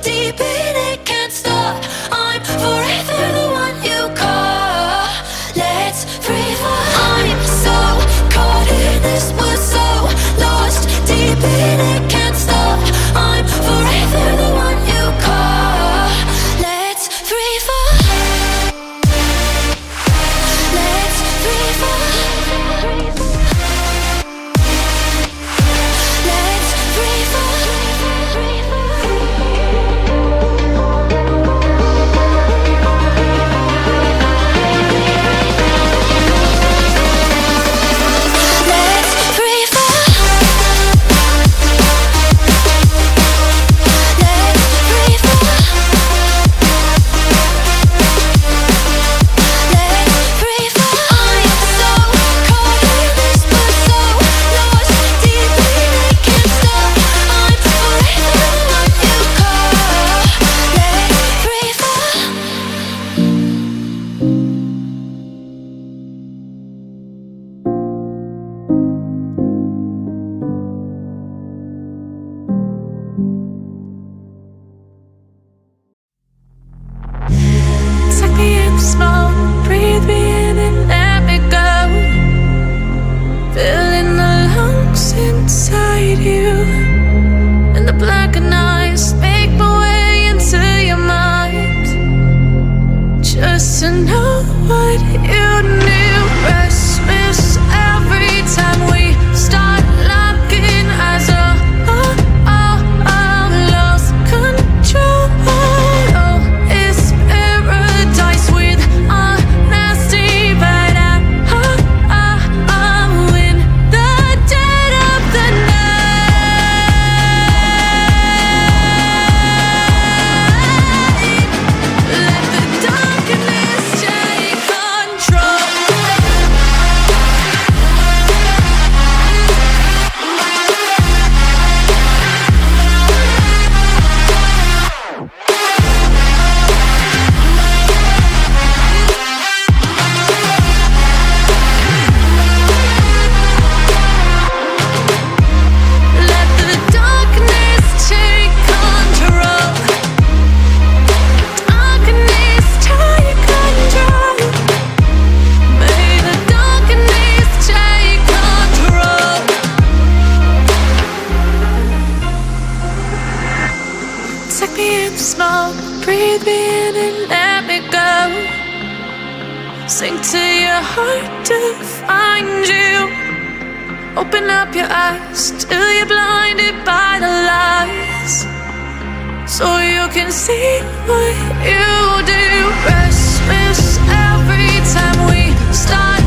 deep in it, can't stop. I'm forever the one you call. Let's free fall. I'm so caught in this, we're so lost. Deep in it, can't stop. I'm forever the one you call. Let's free fall. Let's free fall. Let's free fall. Sink to your heart to find you. Open up your eyes till you're blinded by the lies, so you can see what you do. Restless every time we start.